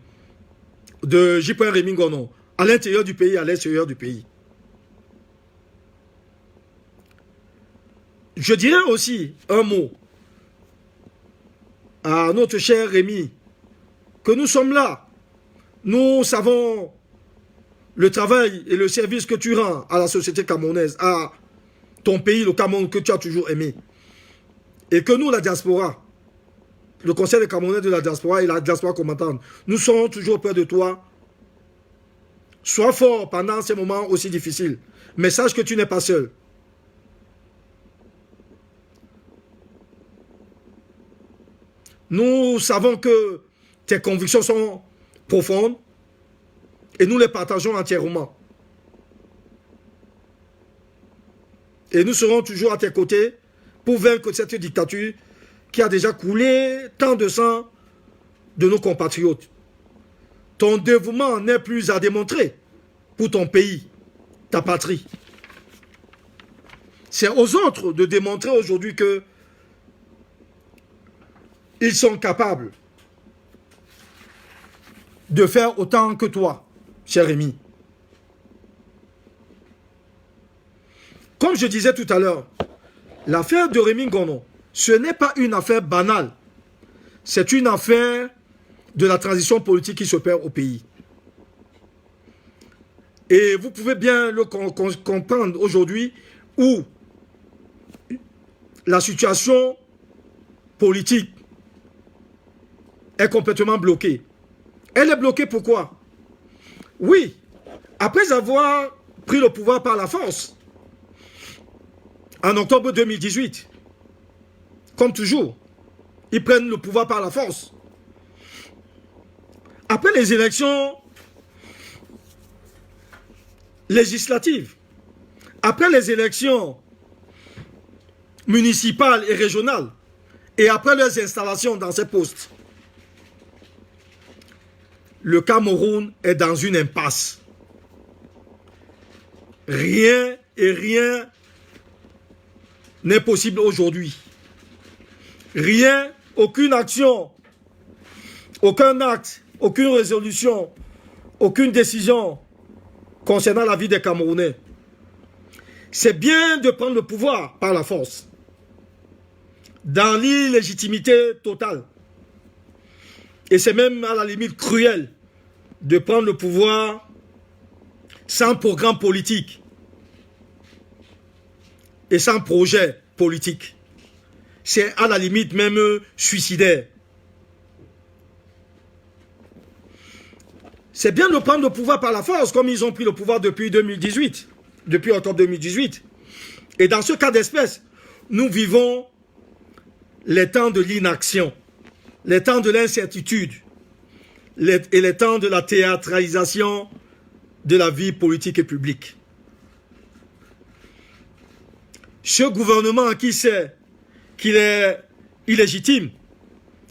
de J. Rémy Ngonon à l'intérieur du pays, à l'extérieur du pays. Je dirais aussi un mot à notre cher Rémy, que nous sommes là. Nous savons le travail et le service que tu rends à la société camerounaise, à ton pays, le Cameroun, que tu as toujours aimé. Et que nous, la diaspora, le Conseil des Camerounais de la diaspora et la diaspora combattante, nous serons toujours auprès de toi. Sois fort pendant ces moments aussi difficiles. Mais sache que tu n'es pas seul. Nous savons que tes convictions sont profondes et nous les partageons entièrement. Et nous serons toujours à tes côtés pour vaincre cette dictature qui a déjà coulé tant de sang de nos compatriotes. Ton dévouement n'est plus à démontrer pour ton pays, ta patrie. C'est aux autres de démontrer aujourd'hui que ils sont capables de faire autant que toi, cher Rémy. Comme je disais tout à l'heure, l'affaire de Rémy Ngonon, ce n'est pas une affaire banale. C'est une affaire de la transition politique qui s'opère au pays. Et vous pouvez bien le comprendre aujourd'hui où la situation politique est complètement bloquée. Elle est bloquée pourquoi? Oui, après avoir pris le pouvoir par la force, en octobre 2018, comme toujours, ils prennent le pouvoir par la force. Après les élections législatives, après les élections municipales et régionales, et après leurs installations dans ces postes, le Cameroun est dans une impasse. Rien et rien n'est possible aujourd'hui. Rien, aucune action, aucun acte, aucune résolution, aucune décision concernant la vie des Camerounais. C'est bien de prendre le pouvoir par la force, dans l'illégitimité totale. Et c'est même à la limite cruel de prendre le pouvoir sans programme politique et sans projet politique. C'est à la limite même suicidaire. C'est bien de prendre le pouvoir par la force, comme ils ont pris le pouvoir depuis 2018, depuis octobre 2018. Et dans ce cas d'espèce, nous vivons les temps de l'inaction, les temps de l'incertitude et les temps de la théâtralisation de la vie politique et publique. Ce gouvernement qui sait qu'il est illégitime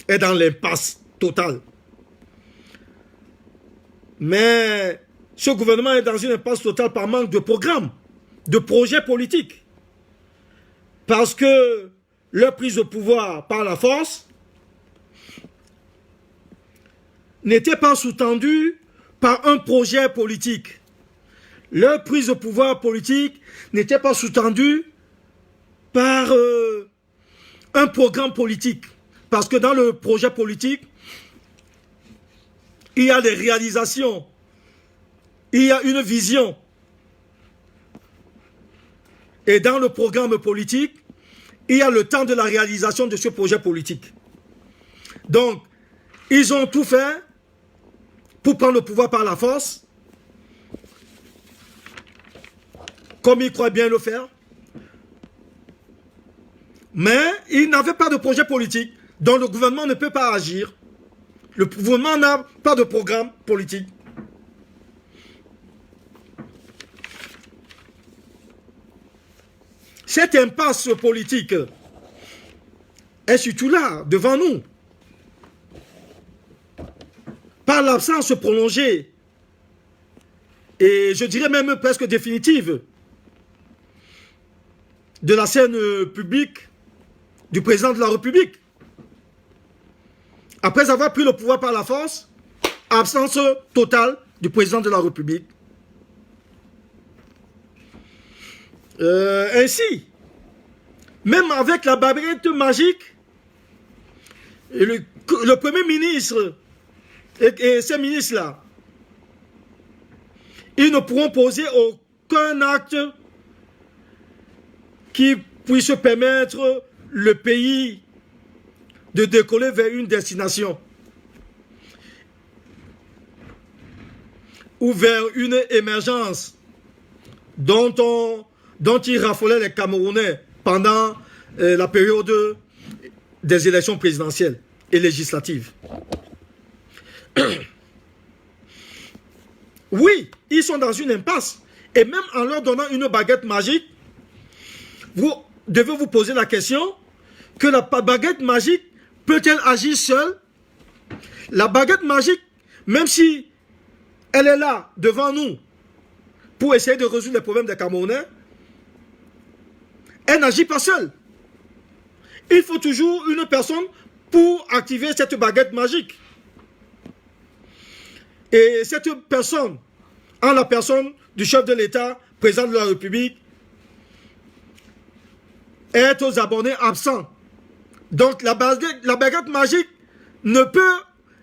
est dans l'impasse totale. Mais ce gouvernement est dans une impasse totale par manque de programme, de projet politique. Parce que leur prise au pouvoir par la force n'était pas sous-tendue par un projet politique. Leur prise au pouvoir politique n'était pas sous-tendue par un programme politique. Parce que dans le projet politique, il y a des réalisations, il y a une vision. Et dans le programme politique, il y a le temps de la réalisation de ce projet politique. Donc, ils ont tout fait pour prendre le pouvoir par la force, comme ils croient bien le faire. Mais ils n'avaient pas de projet politique, donc le gouvernement ne peut pas agir. Le gouvernement n'a pas de programme politique. Cette impasse politique est surtout là, devant nous. Par l'absence prolongée, et je dirais même presque définitive, de la scène publique du président de la République. après avoir pris le pouvoir par la force, absence totale du président de la République. Ainsi, même avec la baguette magique, le Premier ministre et ces ministres-là, ils ne pourront poser aucun acte qui puisse permettre le pays de décoller vers une destination ou vers une émergence dont ils raffolaient les Camerounais pendant la période des élections présidentielles et législatives. Oui, ils sont dans une impasse. Et même en leur donnant une baguette magique, vous devez vous poser la question que la baguette magique peut-elle agir seule? La baguette magique, même si elle est là devant nous pour essayer de résoudre les problèmes des Camerounais, elle n'agit pas seule. Il faut toujours une personne pour activer cette baguette magique. Et cette personne, en la personne du chef de l'État, président de la République, est aux abonnés absents. Donc la baguette magique ne peut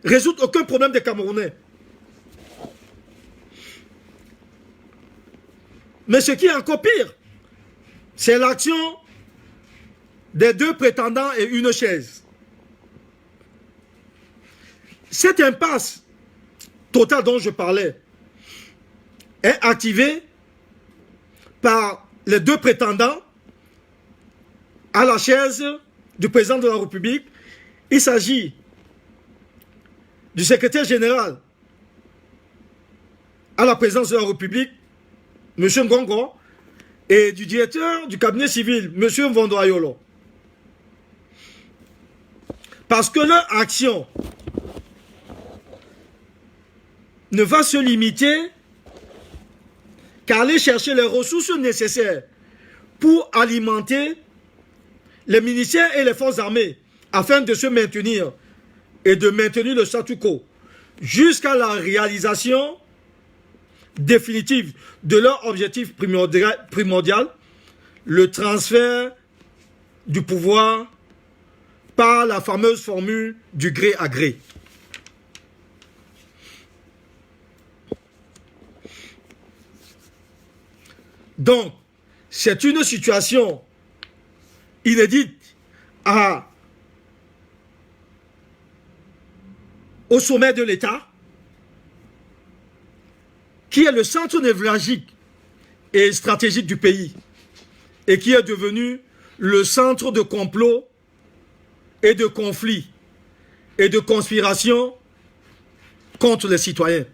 résoudre aucun problème des Camerounais. Mais ce qui est encore pire, c'est l'action des deux prétendants et une chaise. Cette impasse totale dont je parlais est activée par les deux prétendants à la chaise du président de la République. Il s'agit du secrétaire général à la présidence de la République, M. Ngongo, et du directeur du cabinet civil, M. Mvondo Ayolo. Parce que leur action ne va se limiter qu'à aller chercher les ressources nécessaires pour alimenter les ministères et les forces armées afin de se maintenir et de maintenir le statu quo jusqu'à la réalisation définitive de leur objectif primordial, le transfert du pouvoir par la fameuse formule du gré à gré. Donc, c'est une situation inédite au sommet de l'État, qui est le centre névralgique et stratégique du pays, et qui est devenu le centre de complot et de conflits et de conspiration contre les citoyens.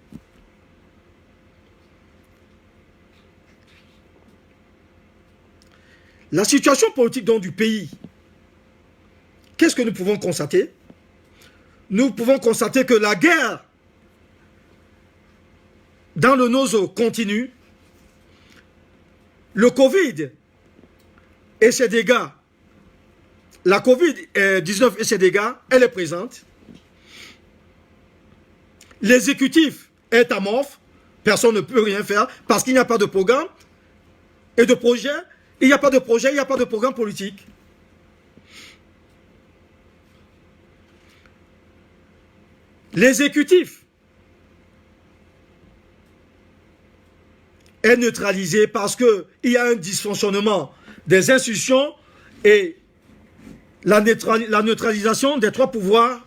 La situation politique donc, du pays, qu'est-ce que nous pouvons constater? Nous pouvons constater que la guerre dans le Nozo continue. Le Covid et ses dégâts, la Covid-19 et ses dégâts, elle est présente. L'exécutif est amorphe, personne ne peut rien faire parce qu'il n'y a pas de programme et de projet. Il n'y a pas de projet, il n'y a pas de programme politique. L'exécutif est neutralisé parce qu'il y a un dysfonctionnement des institutions et la neutralisation des trois pouvoirs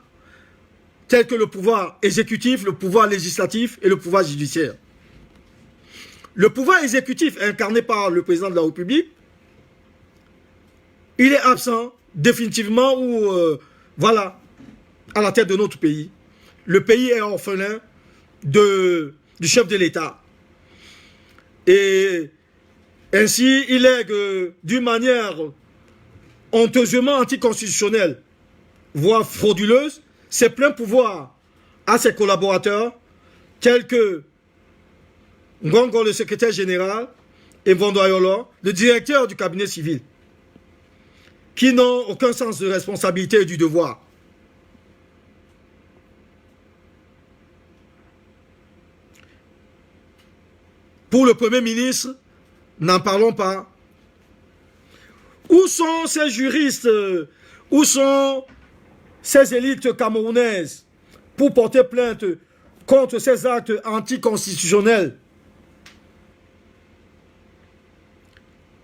tels que le pouvoir exécutif, le pouvoir législatif et le pouvoir judiciaire. Le pouvoir exécutif incarné par le président de la République, il est absent définitivement ou voilà, à la tête de notre pays. Le pays est orphelin du chef de l'État. Et ainsi, il lègue d'une manière honteusement anticonstitutionnelle, voire frauduleuse, ses pleins pouvoirs à ses collaborateurs, tels que Ngongo, le secrétaire général, et Mvondo Ayolo, le directeur du cabinet civil, qui n'ont aucun sens de responsabilité et du devoir. Pour le Premier ministre, n'en parlons pas. Où sont ces juristes? Où sont ces élites camerounaises pour porter plainte contre ces actes anticonstitutionnels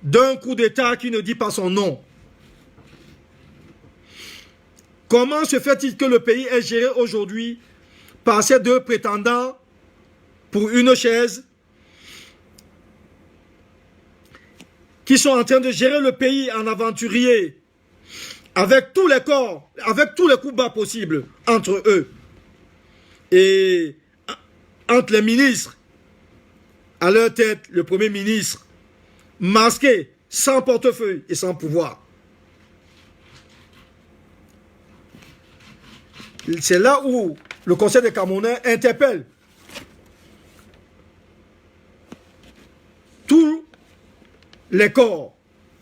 d'un coup d'État qui ne dit pas son nom? Comment se fait-il que le pays est géré aujourd'hui par ces deux prétendants pour une chaise qui sont en train de gérer le pays en aventurier avec tous les corps, avec tous les coups bas possibles entre eux et entre les ministres, à leur tête le Premier ministre masqué, sans portefeuille et sans pouvoir. C'est là où le Conseil des Camerounais interpelle tous les corps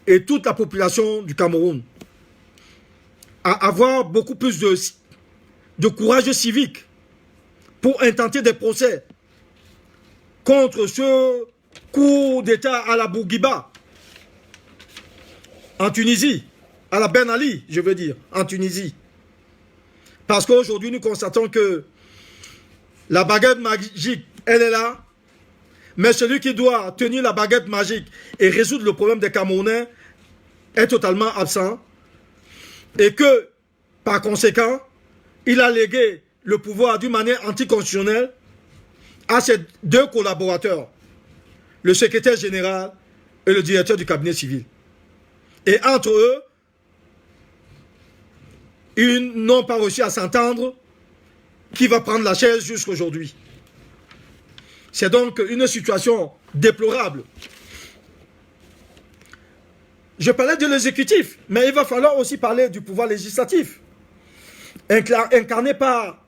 et toute la population du Cameroun à avoir beaucoup plus de courage civique pour intenter des procès contre ce coup d'État à la Bourguiba en Tunisie, à la Ben Ali, je veux dire, en Tunisie. Parce qu'aujourd'hui, nous constatons que la baguette magique, elle est là, mais celui qui doit tenir la baguette magique et résoudre le problème des Camerounais est totalement absent. Et que, par conséquent, il a légué le pouvoir d'une manière anticonstitutionnelle à ses deux collaborateurs, le secrétaire général et le directeur du cabinet civil. Et entre eux, ils n'ont pas réussi à s'entendre qui va prendre la chaise jusqu'aujourd'hui. C'est donc une situation déplorable. Je parlais de l'exécutif, mais il va falloir aussi parler du pouvoir législatif, incarné par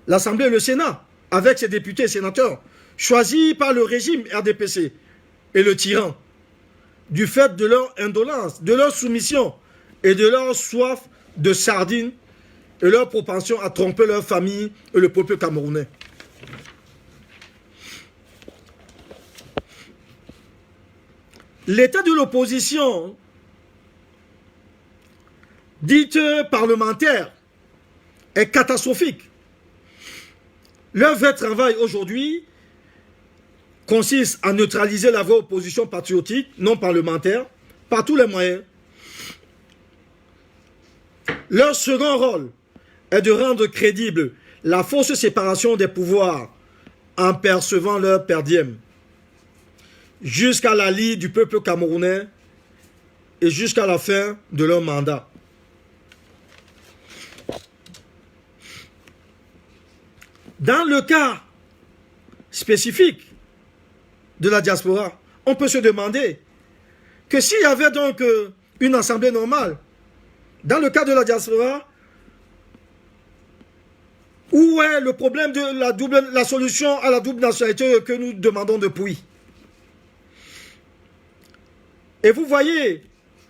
l'Assemblée et le Sénat, avec ses députés et sénateurs, choisis par le régime RDPC et le tyran, du fait de leur indolence, de leur soumission et de leur soif de sardines et leur propension à tromper leur famille et le peuple camerounais. L'état de l'opposition, dite parlementaire, est catastrophique. Leur vrai travail aujourd'hui consiste à neutraliser la vraie opposition patriotique, non parlementaire, par tous les moyens. Leur second rôle est de rendre crédible la fausse séparation des pouvoirs en percevant leur per diem, jusqu'à la lie du peuple camerounais et jusqu'à la fin de leur mandat. Dans le cas spécifique de la diaspora, on peut se demander que s'il y avait donc une assemblée normale, dans le cas de la diaspora, où est le problème de la solution à la double nationalité que nous demandons depuis? Et vous voyez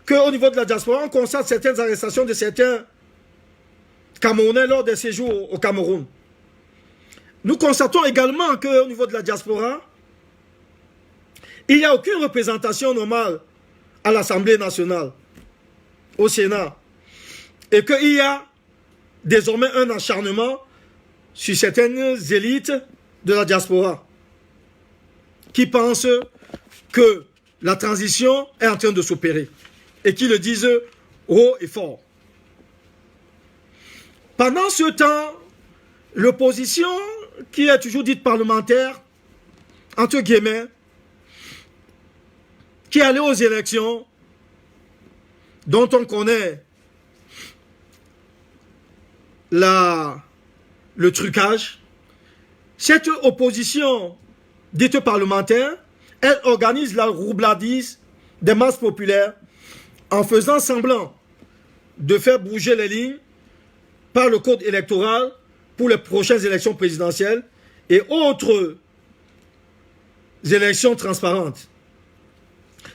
qu'au niveau de la diaspora, on constate certaines arrestations de certains Camerounais lors des séjours au Cameroun. Nous constatons également qu'au niveau de la diaspora, il n'y a aucune représentation normale à l'Assemblée nationale, au Sénat, et qu'il y a désormais un acharnement sur certaines élites de la diaspora qui pensent que la transition est en train de s'opérer et qui le disent haut et fort. Pendant ce temps, l'opposition, qui est toujours dite parlementaire, entre guillemets, qui est allée aux élections, dont on connaît le trucage, cette opposition dite parlementaire, elle organise la roubladise des masses populaires en faisant semblant de faire bouger les lignes par le code électoral pour les prochaines élections présidentielles et autres élections transparentes.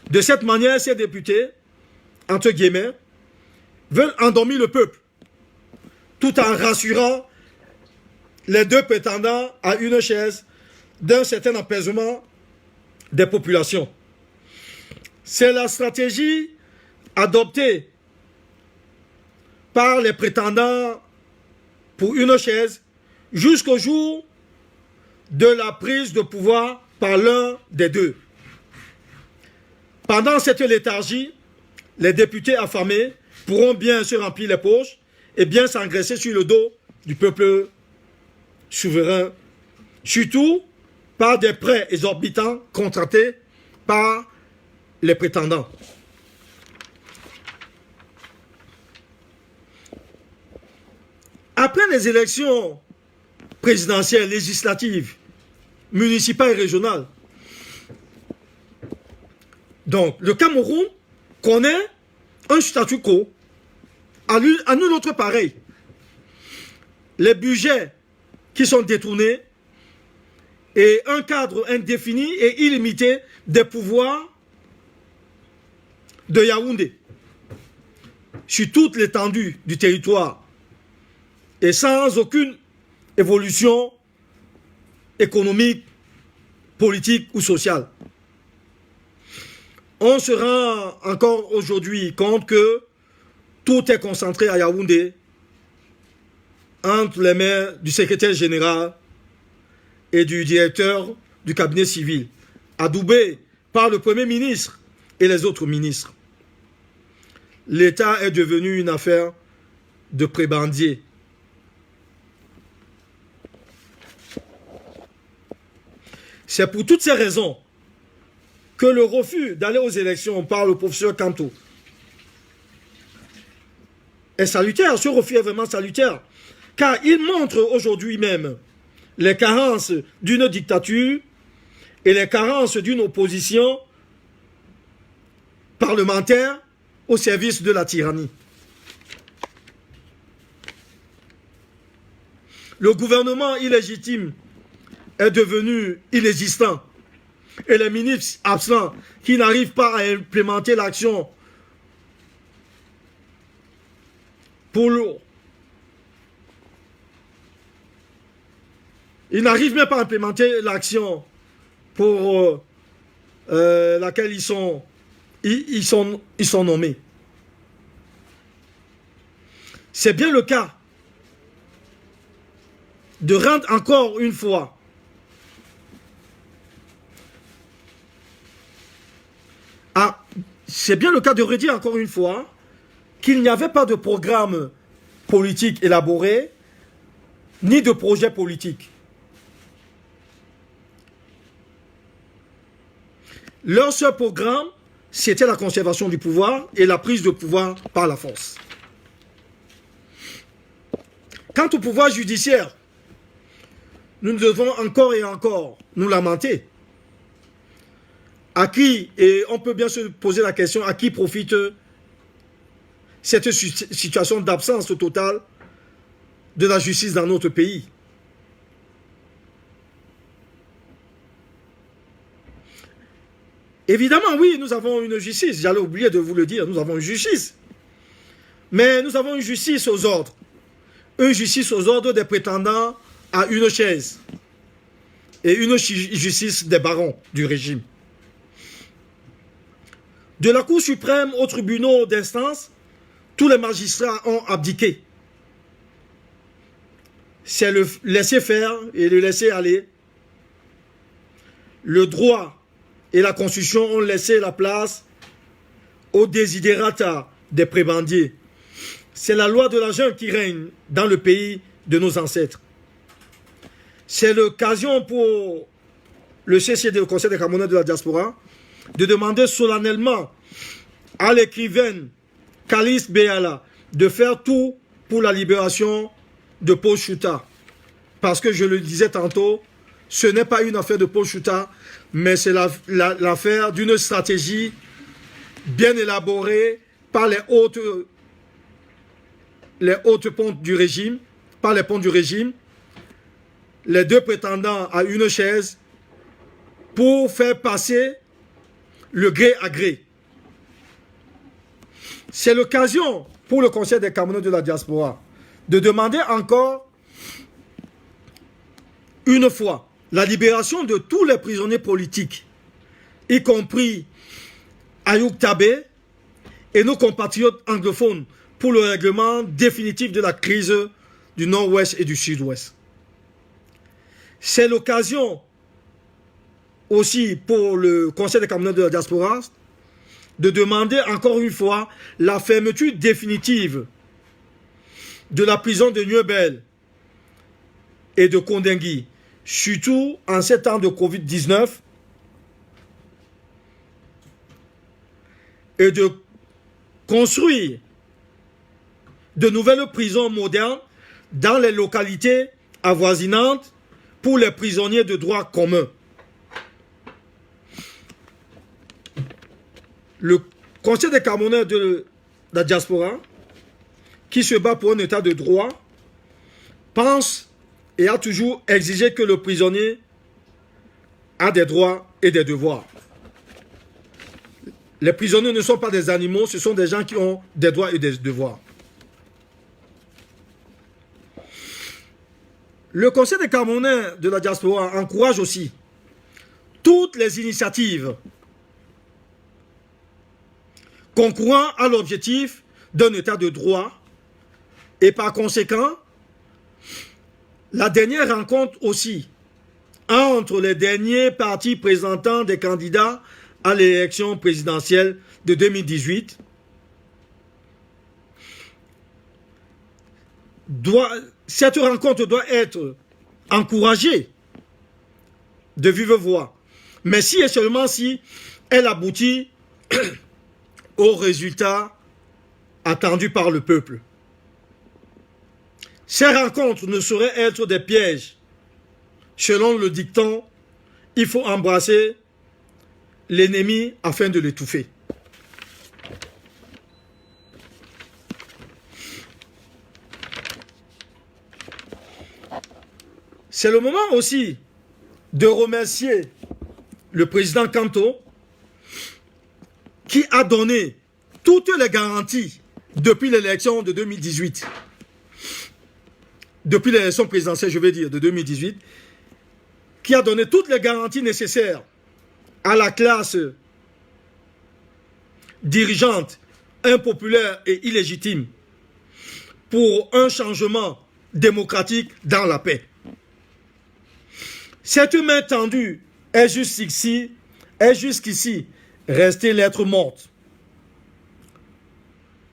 De cette manière, ces députés, entre guillemets, veulent endormir le peuple, tout en rassurant les deux prétendants à une chaise d'un certain apaisement des populations. C'est la stratégie adoptée par les prétendants pour une chaise jusqu'au jour de la prise de pouvoir par l'un des deux. Pendant cette léthargie, les députés affamés pourront bien se remplir les poches et bien s'engraisser sur le dos du peuple souverain, surtout par des prêts exorbitants contractés par les prétendants. Après les élections présidentielles, législatives, municipales et régionales, donc le Cameroun connaît un statu quo à nul autre pareil. Les budgets qui sont détournés et un cadre indéfini et illimité des pouvoirs de Yaoundé sur toute l'étendue du territoire et sans aucune évolution économique, politique ou sociale. On se rend encore aujourd'hui compte que tout est concentré à Yaoundé entre les mains du secrétaire général et du directeur du cabinet civil, adoubé par le Premier ministre et les autres ministres. L'État est devenu une affaire de prébendiers. C'est pour toutes ces raisons que le refus d'aller aux élections par le professeur Kanto est salutaire. Ce refus est vraiment salutaire, car il montre aujourd'hui même les carences d'une dictature et les carences d'une opposition parlementaire au service de la tyrannie. Le gouvernement illégitime est devenu inexistant et les ministres absents qui n'arrivent pas à implémenter l'action ils n'arrivent même pas à implémenter l'action pour laquelle ils sont nommés. C'est bien le cas de rendre encore une fois c'est bien le cas de redire encore une fois qu'il n'y avait pas de programme politique élaboré, ni de projet politique. Leur seul programme, c'était la conservation du pouvoir et la prise de pouvoir par la force. Quant au pouvoir judiciaire, nous devons encore et encore nous lamenter. À qui, et on peut bien se poser la question, à qui profite cette situation d'absence totale de la justice dans notre pays? Évidemment, oui, nous avons une justice. J'allais oublier de vous le dire, nous avons une justice. Mais nous avons une justice aux ordres. Une justice aux ordres des prétendants à une chaise. Et une justice des barons du régime. De la Cour suprême aux tribunaux d'instance, tous les magistrats ont abdiqué. C'est le laisser faire et le laisser aller. Le droit et la Constitution ont laissé la place aux desiderata des prébendiers. C'est la loi de la jungle qui règne dans le pays de nos ancêtres. C'est l'occasion pour le CCD, le Conseil des Camerounais de la diaspora, de demander solennellement à l'écrivaine Calice Béala de faire tout pour la libération de Paul Chouta. Parce que je le disais tantôt, ce n'est pas une affaire de Paul Chouta, mais c'est l'affaire d'une stratégie bien élaborée par les hautes pontes du régime, par les pontes du régime, les deux prétendants à une chaise, pour faire passer le gré à gré. C'est l'occasion pour le Conseil des Camerounais de la diaspora de demander encore une fois la libération de tous les prisonniers politiques y compris Ayoub Tabé et nos compatriotes anglophones pour le règlement définitif de la crise du Nord-Ouest et du Sud-Ouest. C'est l'occasion aussi pour le Conseil des Camerounais de la diaspora de demander encore une fois la fermeture définitive de la prison de Nieurbel et de Kondengui, surtout en ces temps de Covid-19, et de construire de nouvelles prisons modernes dans les localités avoisinantes pour les prisonniers de droit commun. Le Conseil des Camerounais de la diaspora, qui se bat pour un état de droit, pense et a toujours exigé que le prisonnier a des droits et des devoirs. Les prisonniers ne sont pas des animaux, ce sont des gens qui ont des droits et des devoirs. Le Conseil des Camerounais de la diaspora encourage aussi toutes les initiatives concourant à l'objectif d'un état de droit et par conséquent, la dernière rencontre aussi entre les derniers partis présentant des candidats à l'élection présidentielle de 2018 cette rencontre doit être encouragée de vive voix, mais si et seulement si elle aboutit aux résultats attendus par le peuple. Ces rencontres ne sauraient être des pièges. Selon le dicton, il faut embrasser l'ennemi afin de l'étouffer. C'est le moment aussi de remercier le président Kanto qui a donné toutes les garanties depuis l'élection de 2018. Depuis l'élection présidentielle, je veux dire, de 2018, qui a donné toutes les garanties nécessaires à la classe dirigeante, impopulaire et illégitime pour un changement démocratique dans la paix. Cette main tendue est jusqu'ici restée lettre morte.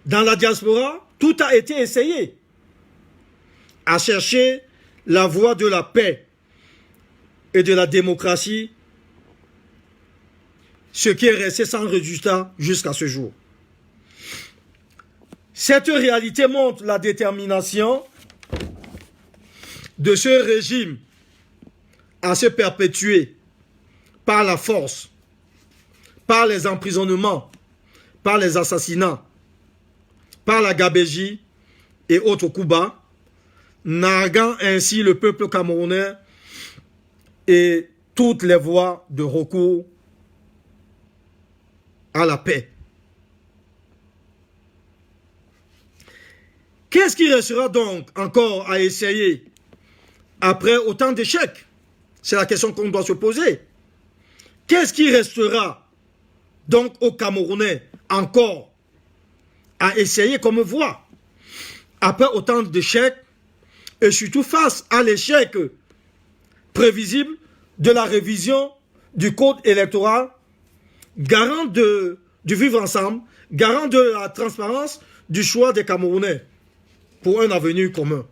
Dans la diaspora, tout a été essayé à chercher la voie de la paix et de la démocratie, ce qui est resté sans résultat jusqu'à ce jour. Cette réalité montre la détermination de ce régime à se perpétuer par la force, par les emprisonnements, par les assassinats, par la gabégie et autres coups bas, narguant ainsi le peuple camerounais et toutes les voies de recours à la paix. Qu'est-ce qui restera donc encore à essayer après autant d'échecs? C'est la question qu'on doit se poser. Qu'est-ce qui restera donc aux Camerounais encore à essayer comme voie après autant d'échecs et surtout face à l'échec prévisible de la révision du code électoral, garant du vivre ensemble, garant de la transparence du choix des Camerounais pour un avenir commun.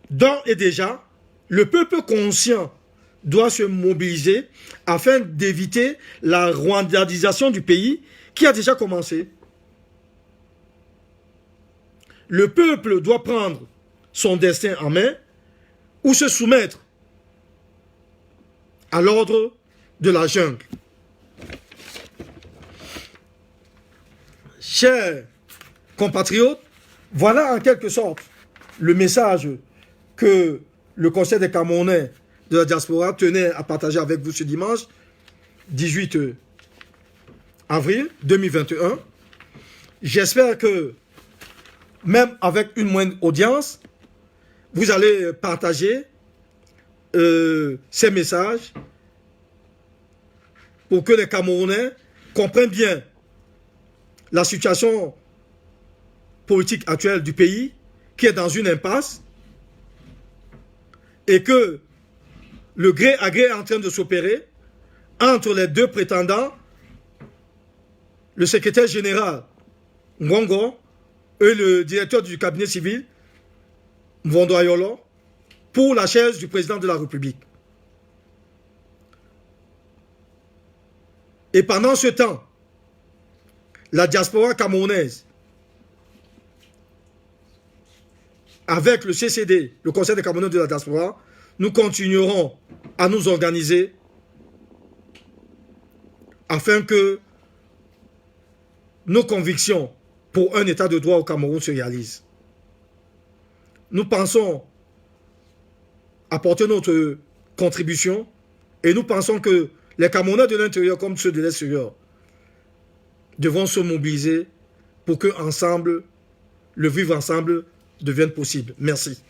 Donc et déjà, le peuple conscient doit se mobiliser afin d'éviter la rwandisation du pays qui a déjà commencé. Le peuple doit prendre son destin en main ou se soumettre à l'ordre de la jungle. Chers compatriotes, voilà en quelque sorte le message que le Conseil des Camerounais de la diaspora tenait à partager avec vous ce dimanche 18 avril 2021. J'espère que même avec une moindre audience, vous allez partager ces messages pour que les Camerounais comprennent bien la situation politique actuelle du pays, qui est dans une impasse, et que le gré à gré est en train de s'opérer entre les deux prétendants, le secrétaire général Ngongo et le directeur du cabinet civil, Mvondo Ayolo, pour la chaise du président de la République. Et pendant ce temps, la diaspora camerounaise, avec le CCD, le Conseil des Camerounais de la diaspora, nous continuerons à nous organiser afin que nos convictions pour un état de droit au Cameroun se réalisent. Nous pensons apporter notre contribution et nous pensons que les Camerounais de l'intérieur comme ceux de l'extérieur devront se mobiliser pour que ensemble, le vivre ensemble devienne possible. Merci.